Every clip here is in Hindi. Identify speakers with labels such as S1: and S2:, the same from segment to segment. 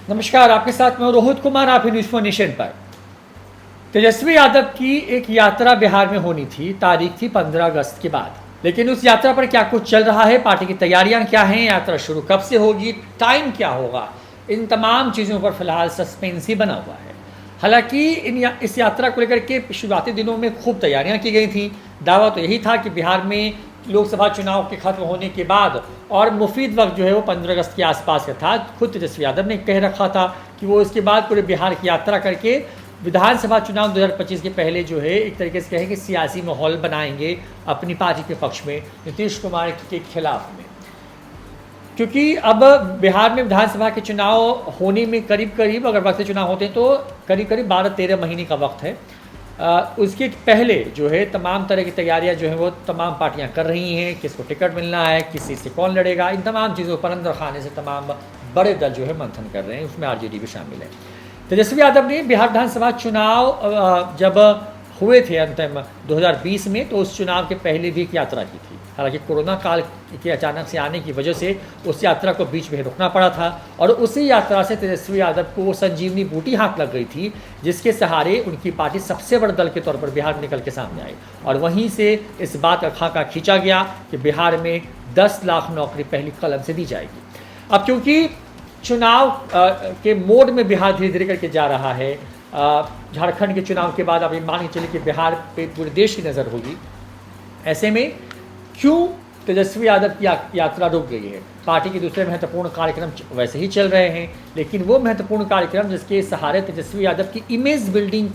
S1: नमस्कार, आपके साथ मैं रोहित कुमार। आप न्यूज़ फॉर नेशन पर। तेजस्वी यादव की एक यात्रा बिहार में होनी थी, तारीख थी 15 अगस्त के बाद। लेकिन उस यात्रा पर क्या कुछ चल रहा है, पार्टी की तैयारियां क्या हैं, यात्रा शुरू कब से होगी, टाइम क्या होगा, इन तमाम चीज़ों पर फिलहाल सस्पेंस ही बना हुआ है। हालांकि इस यात्रा को लेकर के शुरुआती दिनों में खूब तैयारियां की गई थी। दावा तो यही था कि बिहार में लोकसभा चुनाव के खत्म होने के बाद और मुफीद वक्त जो है वो 15 अगस्त के आसपास का था। खुद तेजस्वी यादव ने कह रखा था कि वो इसके बाद पूरे बिहार की यात्रा करके विधानसभा चुनाव 2025 के पहले जो है एक तरीके से कहें कि सियासी माहौल बनाएंगे अपनी पार्टी के पक्ष में, नीतीश कुमार के खिलाफ में। क्योंकि अब बिहार में विधानसभा के चुनाव होने में करीब करीब, अगर वक्त से चुनाव होते हैं तो करीब करीब 12-13 महीने का वक्त है। उसके पहले जो है तमाम तरह की तैयारियां जो है वो तमाम पार्टियां कर रही हैं। किसको टिकट मिलना है, किसी से कौन लड़ेगा, इन तमाम चीज़ों पर अंदर खाने से तमाम बड़े दल जो है मंथन कर रहे हैं। उसमें आरजेडी भी शामिल है। तेजस्वी यादव ने बिहार विधानसभा चुनाव जब हुए थे अंतिम 2020 में, तो उस चुनाव के पहले भी एक यात्रा की थी। हालांकि कोरोना काल के अचानक से आने की वजह से उस यात्रा को बीच में रुकना पड़ा था और उसी यात्रा से तेजस्वी यादव को संजीवनी बूटी हाथ लग गई थी, जिसके सहारे उनकी पार्टी सबसे बड़े दल के तौर पर बिहार में निकल के सामने आई। और वहीं से इस बात का खाका खींचा गया कि बिहार में 10 लाख नौकरी पहली कलम से दी जाएगी। अब क्योंकि चुनाव के मोड में बिहार धीरे धीरे करके जा रहा है, झारखंड के चुनाव के बाद अभी मान के चलिए कि बिहार पे पूरे देश की नज़र होगी। ऐसे में क्यों तेजस्वी यादव की यात्रा रुक गई है? पार्टी के दूसरे महत्वपूर्ण कार्यक्रम वैसे ही चल रहे हैं, लेकिन वो महत्वपूर्ण कार्यक्रम जिसके सहारे तेजस्वी यादव की इमेज बिल्डिंग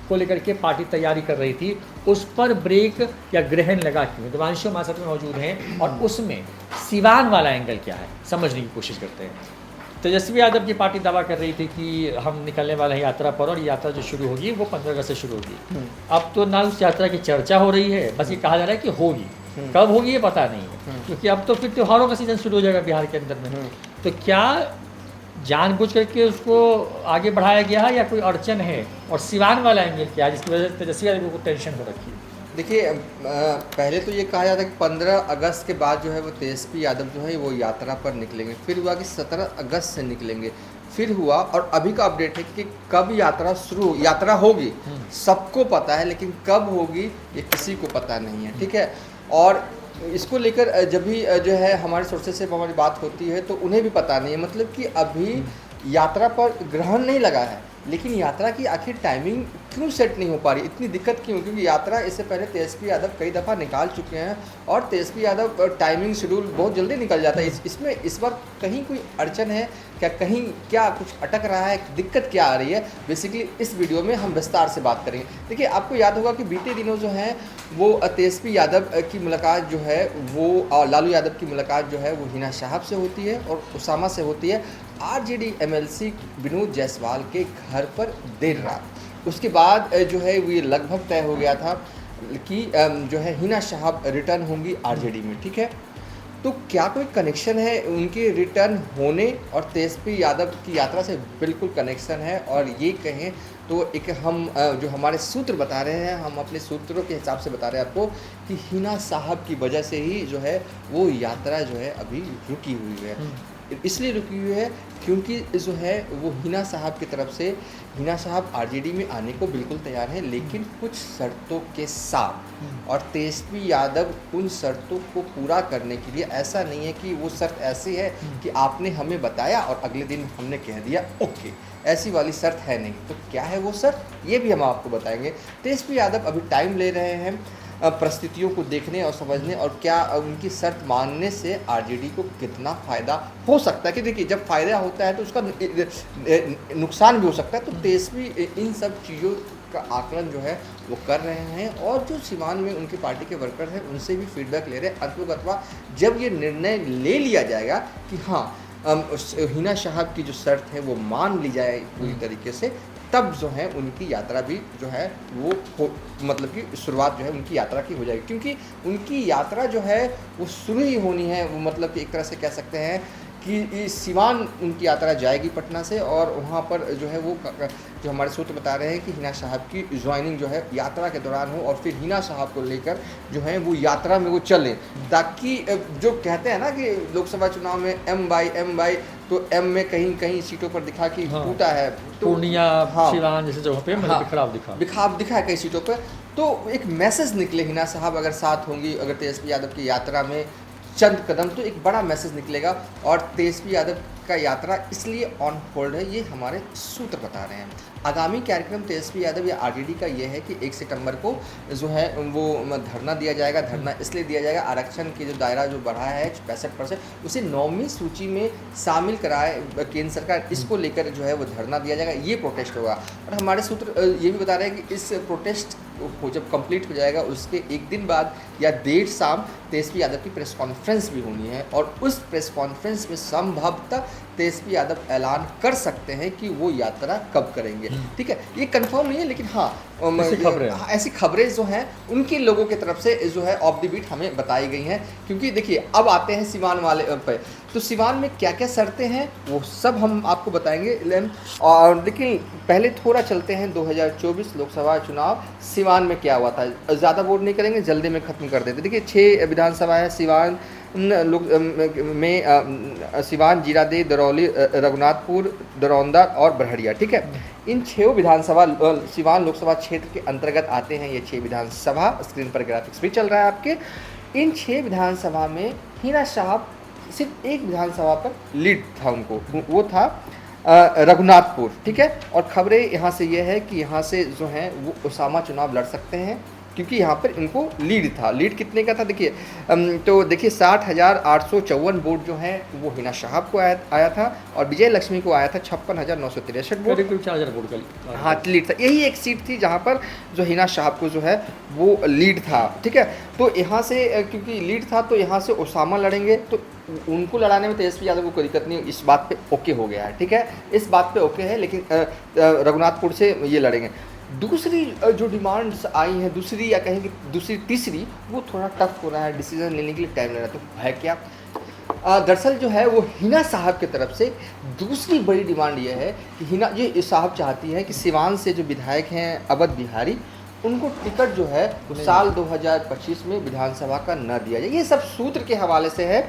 S1: को लेकर के पार्टी तैयारी कर रही थी, उस पर ब्रेक या ग्रहण लगा क्यों? दिवांशु हमारे साथ में मौजूद हैं और उसमें सिवान वाला एंगल क्या है समझने की कोशिश करते हैं। तेजस्वी यादव की पार्टी दावा कर रही थी कि हम निकलने वाले हैं यात्रा पर और यात्रा जो शुरू होगी वो 15 अगस्त से शुरू होगी। अब तो ना उस यात्रा की चर्चा हो रही है, बस ये कहा जा रहा है कि होगी। कब होगी ये पता नहीं है, क्योंकि अब तो फिर त्योहारों का सीजन शुरू हो जाएगा बिहार के अंदर में। तो क्या जानबूझ करके उसको आगे बढ़ाया गया है या कोई अड़चन है? और सिवान वाला एंगल क्या है जिसकी वजह से तेजस्वी यादव को टेंशन हो रखी है?
S2: देखिए, पहले तो ये कहा जाता है कि 15 अगस्त के बाद जो है वो तेजस्वी यादव जो है वो यात्रा पर निकलेंगे। फिर हुआ कि 17 अगस्त से निकलेंगे। फिर हुआ और अभी का अपडेट है कि कब यात्रा होगी सबको पता है, लेकिन कब होगी ये किसी को पता नहीं है। ठीक है, और इसको लेकर जब भी जो है हमारे सोर्सेज से हमारी बात होती है तो उन्हें भी पता नहीं है, मतलब कि अभी यात्रा पर ग्रहण नहीं लगा है, लेकिन यात्रा की आखिर टाइमिंग क्यों सेट नहीं हो पा रही, इतनी दिक्कत क्यों? क्योंकि यात्रा इससे पहले तेजस्वी यादव कई दफ़ा निकाल चुके हैं और तेजस्वी यादव टाइमिंग शेड्यूल बहुत जल्दी निकल जाता है। इसमें इस बार कहीं कोई अड़चन है क्या, कहीं क्या कुछ अटक रहा है, दिक्कत क्या आ रही है? बेसिकली इस वीडियो में हम विस्तार से बात करेंगे। देखिए, आपको याद होगा कि बीते दिनों जो है वो तेजस्वी यादव की मुलाकात जो है वो लालू यादव की मुलाकात जो है वो हिना साहब से होती है और उसामा से होती है आरजेडी एमएलसी विनोद जायसवाल के घर पर देर रात। उसके बाद जो है वो ये लगभग तय हो गया था कि जो है हिना साहब रिटर्न होंगी आरजेडी में। ठीक है, तो क्या कोई कनेक्शन है उनके रिटर्न होने और तेजस्वी यादव की यात्रा से? बिल्कुल कनेक्शन है। और ये कहें तो एक हम जो हमारे सूत्र बता रहे हैं, हम अपने सूत्रों के हिसाब से बता रहे हैं आपको कि हिना साहब की वजह से ही जो है वो यात्रा जो है अभी रुकी हुई है। इसलिए रुकी हुई है क्योंकि जो है वो हिना साहब की तरफ से, हिना साहब आरजेडी में आने को बिल्कुल तैयार है, लेकिन कुछ शर्तों के साथ। और तेजस्वी यादव उन शर्तों को पूरा करने के लिए, ऐसा नहीं है कि वो शर्त ऐसी है कि आपने हमें बताया और अगले दिन हमने कह दिया ओके, ऐसी वाली शर्त है नहीं। तो क्या है वो शर्त, ये भी हम आपको बताएंगे। तेजस्वी यादव अभी टाइम ले रहे हैं परिस्थितियों को देखने और समझने, और क्या उनकी शर्त मानने से आरजेडी को कितना फ़ायदा हो सकता है। कि देखिए, जब फ़ायदा होता है तो उसका नुकसान भी हो सकता है। तो तेजस्वी इन सब चीज़ों का आकलन जो है वो कर रहे हैं और जो सिवान में उनकी पार्टी के वर्कर हैं उनसे भी फीडबैक ले रहे हैं। अथवा जब ये निर्णय ले लिया जाएगा कि हाँ हिना साहब की जो शर्त है वो मान ली जाए पूरी तरीके से, तब जो है उनकी यात्रा भी जो है वो मतलब कि शुरुआत जो है उनकी यात्रा की हो जाएगी। क्योंकि उनकी यात्रा जो है वो शुरू ही होनी है, वो मतलब कि एक तरह से कह सकते हैं कि सिवान उनकी यात्रा जाएगी पटना से, और वहाँ पर जो है वो जो हमारे सूत्र बता रहे हैं कि हिना साहब की ज्वाइनिंग जो है यात्रा के दौरान हो, और फिर हिना साहब को लेकर जो है वो यात्रा में वो चलें, ताकि जो कहते हैं ना कि लोकसभा चुनाव में M बाई, तो M में कहीं कहीं सीटों पर दिखा कि
S1: हाँ,
S2: टूटा है, तो
S1: पूर्णिया
S2: हाँ,
S1: सिवान जैसे जगहों पे मतलब बिखराव दिखा
S2: है कई सीटों पर। तो एक मैसेज निकले, हिना साहब अगर साथ होंगी, अगर तेजस्वी यादव की यात्रा में चंद कदम, तो एक बड़ा मैसेज निकलेगा। और तेजस्वी यादव का यात्रा इसलिए ऑन होल्ड है, ये हमारे सूत्र बता रहे हैं। आगामी कार्यक्रम तेजस्वी यादव या आरजेडी का ये है कि 1 सितंबर को जो है वो धरना दिया जाएगा। धरना इसलिए दिया जाएगा, आरक्षण की जो दायरा जो बढ़ा है 65%, उसे 9वीं सूची में शामिल कराए केंद्र सरकार, इसको लेकर जो है वो धरना दिया जाएगा, ये प्रोटेस्ट होगा। और हमारे सूत्र ये भी बता रहे हैं कि इस प्रोटेस्ट को जब कंप्लीट हो जाएगा, उसके एक दिन बाद या देर शाम तेजस्वी यादव की प्रेस कॉन्फ्रेंस भी होनी है, और उस प्रेस कॉन्फ्रेंस में संभवतः तेजस्वी यादव ऐलान कर सकते हैं कि वो यात्रा कब करेंगे। ठीक है, ये कंफर्म नहीं है, लेकिन हाँ ऐसी खबरें जो हैं उनके लोगों की तरफ से जो है ऑफ द बीट हमें बताई गई हैं। क्योंकि देखिए अब आते हैं सिवान वाले पे, तो सिवान में क्या क्या शर्तें हैं वो सब हम आपको बताएंगे। और लेकिन पहले थोड़ा चलते हैं 2024 लोकसभा चुनाव सिवान में क्या हुआ था। ज़्यादा वोट नहीं करेंगे, जल्दी में ख़त्म कर देते। देखिए 6 विधानसभा है सिवान में, सिवान, जीरादेई, दरौली, रघुनाथपुर, दरौंदा और बरहड़िया। ठीक है, इन 6 विधानसभा सिवान लोकसभा क्षेत्र के अंतर्गत आते हैं ये 6 विधानसभा। स्क्रीन पर ग्राफिक्स भी चल रहा है आपके। इन 6 विधानसभा में हिना साहब सिर्फ एक विधानसभा पर लीड था उनको, वो था रघुनाथपुर। ठीक है, और खबरें यहाँ से ये है कि यहाँ से जो हैं वो ओसामा चुनाव लड़ सकते हैं, क्योंकि यहाँ पर इनको लीड था। लीड कितने का था देखिए, तो देखिए 60,854 वोट जो हैं वो हिना साहब को आया था, और विजय लक्ष्मी को आया था 56,963 वोट।
S1: करीब 4,000 वोट का
S2: हाँ लीड था। यही एक सीट थी जहाँ पर जो हिना साहब को जो है वो लीड था। ठीक है, तो यहाँ से क्योंकि लीड था तो यहाँ से ओसामा लड़ेंगे, तो उनको लड़ाने में तेजस्वी यादव को कोई दिक्कत नहीं, इस बात पे ओके हो गया है। ठीक है, इस बात पे ओके है, लेकिन रघुनाथपुर से ये लड़ेंगे। दूसरी जो डिमांड्स आई हैं, दूसरी या कहेंगे दूसरी तीसरी, वो थोड़ा टफ हो रहा है, डिसीजन लेने के लिए टाइम ले रहा है। तो है क्या, दरअसल जो है वो हिना साहब की तरफ से दूसरी बड़ी डिमांड ये है कि हिना ये साहब चाहती है कि सिवान से जो विधायक हैं अवध बिहारी, उनको टिकट जो है वो साल 2025 में विधानसभा का न दिया जाए। ये सब सूत्र के हवाले से है,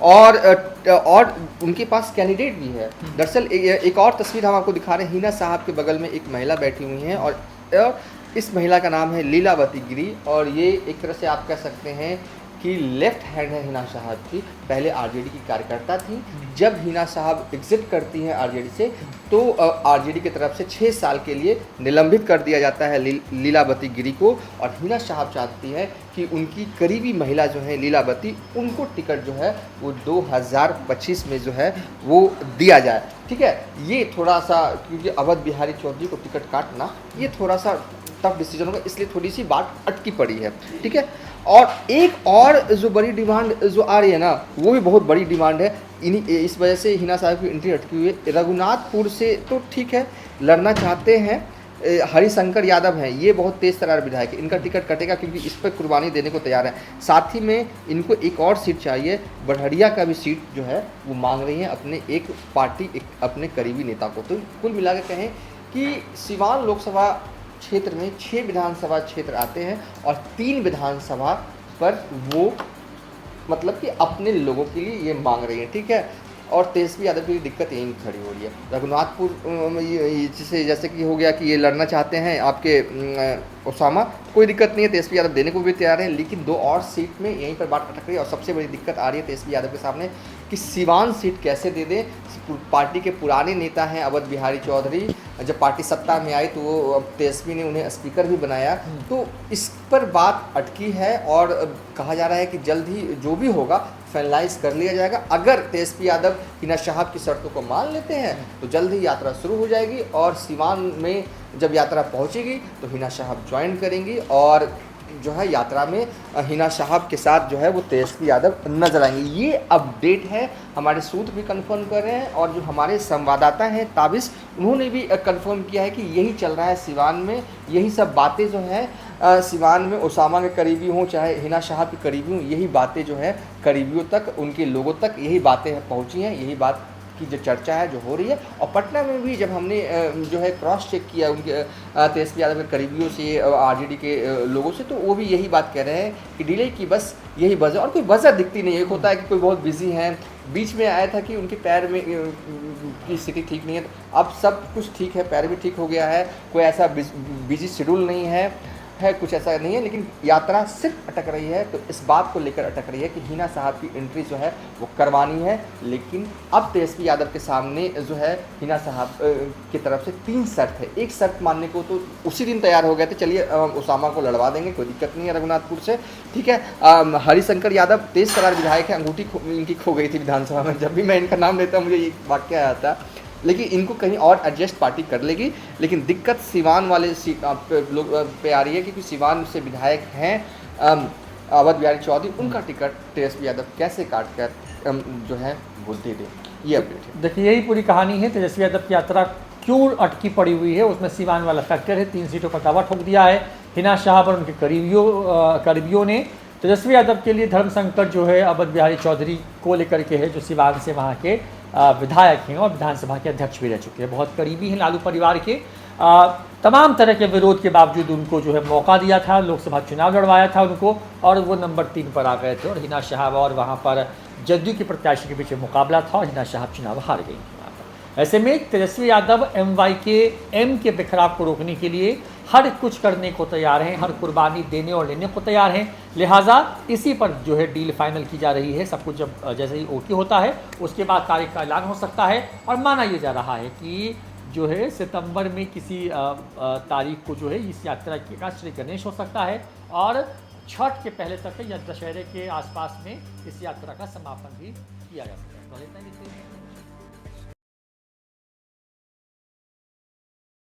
S2: और उनके पास कैंडिडेट भी है। दरअसल एक और तस्वीर हम आपको दिखा रहे हैं। हिना साहब के बगल में एक महिला बैठी हुई हैं, और इस महिला का नाम है लीलावती गिरी, और ये एक तरह से आप कह सकते हैं कि लेफ्ट हैंड है हिना साहब की। पहले आरजेडी की कार्यकर्ता थी। जब हिना साहब एग्जिट करती हैं आरजेडी से, तो आरजेडी की तरफ से 6 साल के लिए निलंबित कर दिया जाता है लीलावती गिरी को, और हिना साहब चाहती है कि उनकी करीबी महिला जो है लीलावती, उनको टिकट जो है वो 2025 में जो है वो दिया जाए। ठीक है, ये थोड़ा सा, क्योंकि अवध बिहारी चौधरी को टिकट काटना ये थोड़ा सा टफ डिसीजन होगा, इसलिए थोड़ी सी बात अटकी पड़ी है। ठीक है, और एक और जो बड़ी डिमांड जो आ रही है ना, वो भी बहुत बड़ी डिमांड है। इस वजह से हिना साहब की एंट्री अटकी हुई है। रघुनाथपुर से तो ठीक है, लड़ना चाहते हैं, हरिशंकर यादव हैं, ये बहुत तेज़ तर्रार विधायक है, इनका टिकट कटेगा क्योंकि इस पर कुर्बानी देने को तैयार है। साथ ही में इनको एक और सीट चाहिए, बरहड़िया का भी सीट जो है वो मांग रही है अपने एक पार्टी, एक अपने करीबी नेता को। तो कुल मिलाकर कहें कि सिवान लोकसभा क्षेत्र में 6 विधानसभा क्षेत्र आते हैं, और 3 विधानसभा पर वो मतलब कि अपने लोगों के लिए ये मांग रही है। ठीक है, और तेजस्वी यादव की दिक्कत यहीं खड़ी हो रही है। रघुनाथपुर जैसे कि हो गया कि ये लड़ना चाहते हैं आपके ओसामा, कोई दिक्कत नहीं है, तेजस्वी यादव देने को भी तैयार है, लेकिन 2 और सीट में यहीं पर बात अटक रही है। और सबसे बड़ी दिक्कत आ रही है तेजस्वी यादव के सामने कि सिवान सीट कैसे दे दें। पार्टी के पुराने नेता हैं अवध बिहारी चौधरी, जब पार्टी सत्ता में आई तो वो तेजस्वी ने उन्हें स्पीकर भी बनाया, तो इस पर बात अटकी है, और कहा जा रहा है कि जल्द ही जो भी होगा फाइनलाइज कर लिया जाएगा। अगर तेजस्वी यादव हिना साहब की शर्तों को मान लेते हैं तो जल्द ही यात्रा शुरू हो जाएगी, और सिवान में जब यात्रा पहुंचेगी तो हिना साहब ज्वाइन करेंगी, और जो है यात्रा में हिना साहब के साथ जो है वो तेजस्वी यादव नजर आएंगे। ये अपडेट है, हमारे सूत्र भी कंफर्म कर रहे हैं, और जो हमारे संवाददाता हैं ताबिश, उन्होंने भी कंफर्म किया है कि यही चल रहा है सिवान में, यही सब बातें जो हैं सिवान में ओसामा के करीबी हों चाहे हिना साहब के करीबी हों, यही बातें जो है करीबियों तक, उनके लोगों तक यही बातें पहुंची हैं, यही बात की जो चर्चा है जो हो रही है। और पटना में भी जब हमने जो है क्रॉस चेक किया उनके तेजस्वी यादव के करीबियों से, आरजेडी के लोगों से, तो वो भी यही बात कह रहे हैं कि डिले की बस यही वजह, और कोई वजह दिखती नहीं है। एक होता है कि कोई बहुत बिजी है, बीच में आया था कि उनके पैर में की स्थिति ठीक नहीं है, तो अब सब कुछ ठीक है, पैर भी ठीक हो गया है, कोई ऐसा बिजी शेड्यूल नहीं है, कुछ ऐसा नहीं है, लेकिन यात्रा सिर्फ अटक रही है। तो इस बात को लेकर अटक रही है कि हिना साहब की एंट्री जो है वो करवानी है, लेकिन अब तेजस्वी यादव के सामने जो है हिना साहब की तरफ से 3 शर्त है। एक शर्त मानने को तो उसी दिन तैयार हो गए थे, चलिए ओसामा को लड़वा देंगे, कोई दिक्कत नहीं है रघुनाथपुर से, ठीक है। हरिशंकर यादव तेज तरार विधायक है, अंगूठी इनकी खो गई थी विधानसभा में, जब भी मैं इनका नाम लेता हूँ मुझे ये वाक्य आया था, लेकिन इनको कहीं और एडजस्ट पार्टी कर लेगी। लेकिन दिक्कत सिवान वाले लोग पे आ रही है, क्योंकि सिवान से विधायक हैं अवध बिहारी चौधरी, उनका टिकट तेजस्वी यादव कैसे काट कर जो है वो दे दें, ये अपडेट है।
S1: देखिए यही पूरी कहानी है। तेजस्वी यादव की यात्रा क्यों अटकी पड़ी हुई है, उसमें सिवान वाला फैक्टर है। 3 सीटों पर दावा ठोक दिया है हिना साहब और उनके करीबियों ने। तेजस्वी यादव के लिए धर्म संकट जो है अवध बिहारी चौधरी को लेकर के है, जो सिवान से वहाँ के विधायक हैं और विधानसभा के अध्यक्ष भी रह चुके हैं, बहुत करीबी हैं लालू परिवार के। तमाम तरह के विरोध के बावजूद उनको जो है मौका दिया था, लोकसभा चुनाव लड़वाया था उनको, और वो नंबर 3 पर आ गए थे, और हिना साहब और वहाँ पर जदयू के प्रत्याशी के बीच मुकाबला था, और हिना साहब चुनाव हार गई। ऐसे में तेजस्वी यादव एम के बिखराव को रोकने के लिए हर कुछ करने को तैयार हैं, हर कुर्बानी देने और लेने को तैयार हैं। लिहाजा इसी पर जो है डील फाइनल की जा रही है। सब कुछ जब जैसे ही ओके होता है उसके बाद तारीख का ऐलान हो सकता है, और माना यह जा रहा है कि जो है सितंबर में किसी तारीख को जो है इस यात्रा का श्री गणेश हो सकता है, और छठ के पहले तक या दशहरे के आसपास में इस यात्रा का समापन भी किया जा सकता है।